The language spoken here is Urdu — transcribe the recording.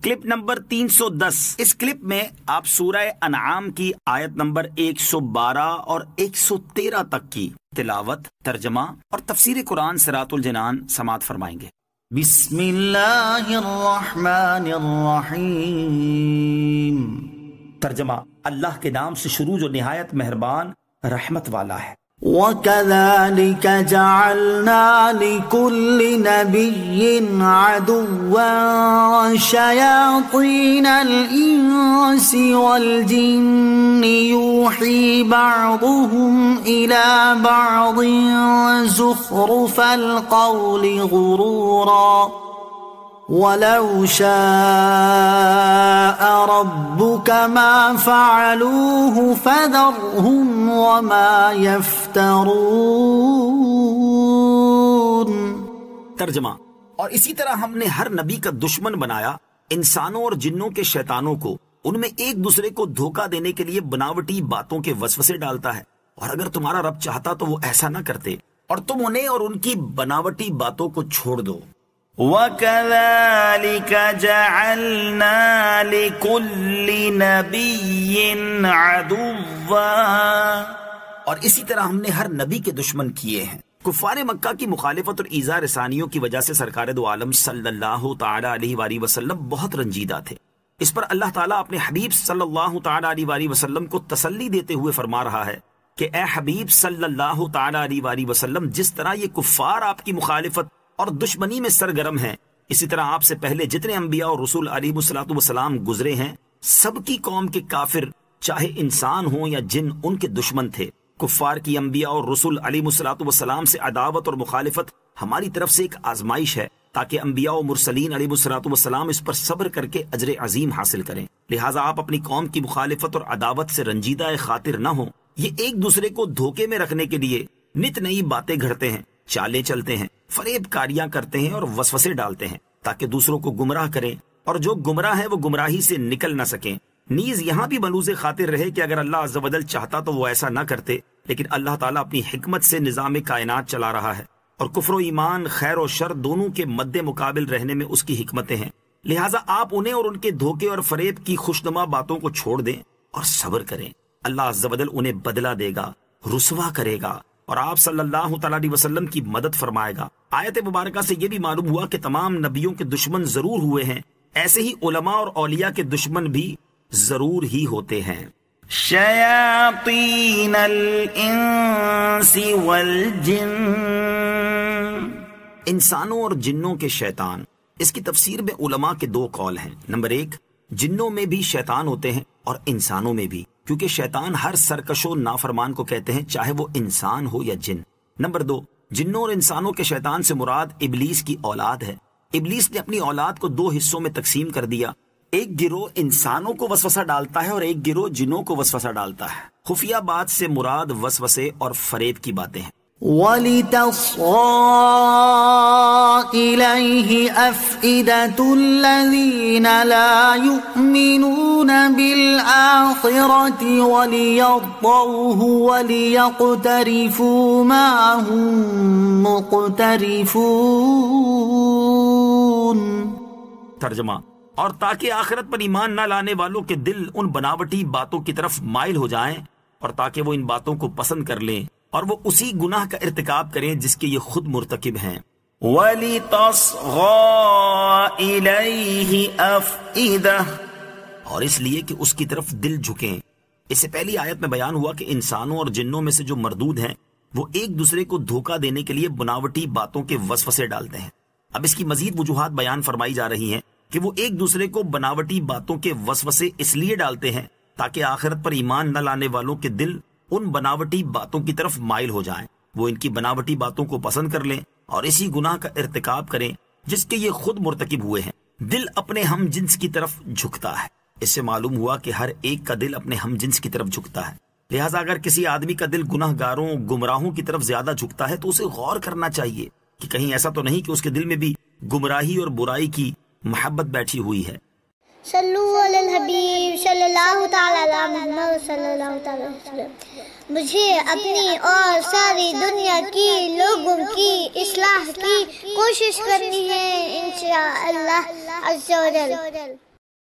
Clip number 310۔ اس کلپ میں آپ سورہ انعام کی آیت نمبر 112 اور 113 تک کی تلاوت، ترجمہ اور تفسیر قرآن صراط الجنان سماعت فرمائیں گے۔ بسم اللہ الرحمن الرحیم۔ ترجمہ: اللہ کے نام سے شروع جو نہایت مہربان رحمت والا ہے۔ وَكَذَلِكَ جَعَلْنَا لِكُلِّ نَبِيٍّ عَدُوًّا شَيَاطِينَ الْإِنسِ وَالْجِنِّ يُوحِي بَعْضُهُمْ إِلَى بَعْضٍ زُخْرُفَ الْقَوْلِ غُرُورًا وَلَوْ شَاءَ رَبُّكَ مَا فَعَلُوهُ فَذَرْهُمْ وَمَا يَفْتَرُونَ۔ ترجمہ: اور اسی طرح ہم نے ہر نبی کا دشمن بنایا انسانوں اور جنوں کے شیطانوں کو، ان میں ایک دوسرے کو دھوکہ دینے کے لیے بناوٹی باتوں کے وسوسے ڈالتا ہے، اور اگر تمہارا رب چاہتا تو وہ ایسا نہ کرتے، اور تم انہیں اور ان کی بناوٹی باتوں کو چھوڑ دو۔ وَكَذَلِكَ جَعَلْنَا لِكُلِّ نَبِيٍّ عَدُوًّا، اور اسی طرح ہم نے ہر نبی کے دشمن کیے ہیں۔ کفار مکہ کی مخالفت اور ایذاء رسانیوں کی وجہ سے سرکار دو عالم صلی اللہ تعالی علیہ وآلہ وسلم بہت رنجیدہ تھے۔ اس پر اللہ تعالیٰ اپنے حبیب صلی اللہ تعالی علیہ وآلہ وسلم کو تسلی دیتے ہوئے فرما رہا ہے کہ اے حبیب صلی اللہ تعالی علیہ وآلہ وسلم، جس طرح یہ کفار آپ کی مخالفت اور دشمنی میں سرگرم ہیں، اسی طرح آپ سے پہلے جتنے انبیاء اور رسول علیہ الصلوۃ والسلام گزرے ہیں، سب کی قوم کے کافر چاہے انسان ہوں یا جن ان کے دشمن تھے۔ کفار کی انبیاء اور رسول علیہ الصلوۃ والسلام سے عداوت اور مخالفت ہماری طرف سے ایک آزمائش ہے، تاکہ انبیاء و مرسلین علیہ الصلوۃ والسلام اس پر صبر کر کے اجر عظیم حاصل کریں۔ لہٰذا آپ اپنی قوم کی مخالفت اور عداوت سے رنجیدہ خاطر نہ ہوں۔ یہ ایک دوسرے کو دھوکے میں رکھنے کے لیے نت نئی باتیں گھڑتے ہیں، چالیں چلتے ہیں، فریب کاریاں کرتے ہیں اور وسوسے ڈالتے ہیں تاکہ دوسروں کو گمراہ کریں، اور جو گمراہ ہیں وہ گمراہی سے نکل نہ سکیں۔ نیز یہاں بھی ملوز خاطر رہے کہ اگر اللہ عز و جل چاہتا تو وہ ایسا نہ کرتے، لیکن اللہ تعالیٰ اپنی حکمت سے نظام کائنات چلا رہا ہے، اور کفر و ایمان، خیر و شر دونوں کے مد مقابل رہنے میں اس کی حکمتیں ہیں۔ لہٰذا آپ انہیں اور ان کے دھوکے اور فریب کی خوشنما باتوں کو چھوڑ دیں اور صبر کریں۔ اللہ عز و جل انہیں بدلہ دے گا، رسوا کرے گا، اور آپ صلی اللہ تعالی علیہ وسلم کی مدد فرمائے گا۔ آیت مبارکہ سے یہ بھی معلوم ہوا کہ تمام نبیوں کے دشمن ضرور ہوئے ہیں، ایسے ہی علماء اور اولیاء کے دشمن بھی ضرور ہی ہوتے ہیں۔ شیاطین الانس والجن، انسانوں اور جنوں کے شیطان۔ اس کی تفسیر میں علماء کے دو قول ہیں۔ نمبر 1، جنوں میں بھی شیطان ہوتے ہیں اور انسانوں میں بھی، کیونکہ شیطان ہر سرکش و نافرمان کو کہتے ہیں، چاہے وہ انسان ہو یا جن۔ نمبر 2، جنوں اور انسانوں کے شیطان سے مراد ابلیس کی اولاد ہے۔ ابلیس نے اپنی اولاد کو 2 حصوں میں تقسیم کر دیا، ایک گروہ انسانوں کو وسوسہ ڈالتا ہے اور ایک گروہ جنوں کو وسوسہ ڈالتا ہے۔ خفیہ بات سے مراد وسوسے اور فریب کی باتیں ہیں۔ وَلِتَصْغَىٰ إِلَيْهِ أَفْئِدَةُ الَّذِينَ لَا يُؤْمِنُونَ بِالْآخِرَةِ وَلِيَرْضَوْهُ وَلِيَقْتَرِفُوا مَا هُم مُقْتَرِفُونَ۔ ترجمہ: اور تاکہ آخرت پر ایمان نہ لانے والوں کے دل ان بناوٹی باتوں کی طرف مائل ہو جائیں، اور تاکہ وہ ان باتوں کو پسند کر لیں اور وہ اسی گناہ کا ارتکاب کریں جس کے یہ خود مرتکب ہیں۔ وَلِتَصْغَىٰ إِلَيْهِ أَفْئِدَةٌ، اور اس لیے کہ اس کی طرف دل جھکیں۔ اس سے پہلی آیت میں بیان ہوا کہ انسانوں اور جنوں میں سے جو مردود ہیں وہ ایک دوسرے کو دھوکہ دینے کے لیے بناوٹی باتوں کے وسوسے ڈالتے ہیں۔ اب اس کی مزید وجوہات بیان فرمائی جا رہی ہیں کہ وہ ایک دوسرے کو بناوٹی باتوں کے وسوسے اس لیے ڈالتے ہیں تاکہ آخرت پر ایمان نہ لانے والوں کے دل ان بناوٹی باتوں کی طرف مائل ہو جائیں، وہ ان کی بناوٹی باتوں کو پسند کر لیں اور اسی گناہ کا ارتکاب کریں جس کے یہ خود مرتکب ہوئے ہیں۔ دل اپنے ہم جنس کی طرف جھکتا ہے۔ اس سے معلوم ہوا کہ ہر ایک کا دل اپنے ہم جنس کی طرف جھکتا ہے، لہٰذا اگر کسی آدمی کا دل گناہ گاروں، گمراہوں کی طرف زیادہ جھکتا ہے تو اسے غور کرنا چاہیے کہ کہیں ایسا تو نہیں کہ اس کے دل میں بھی گمراہی اور برائی کی محبت بیٹھی ہوئی ہے۔ صلو علی الحبیب صلی اللہ تعالی علی محمد صلی اللہ تعالی وسلم۔ مجھے اپنی اور ساری دنیا کی لوگوں کی اصلاح کی کوشش کرنی ہے انشاءاللہ عز و جل۔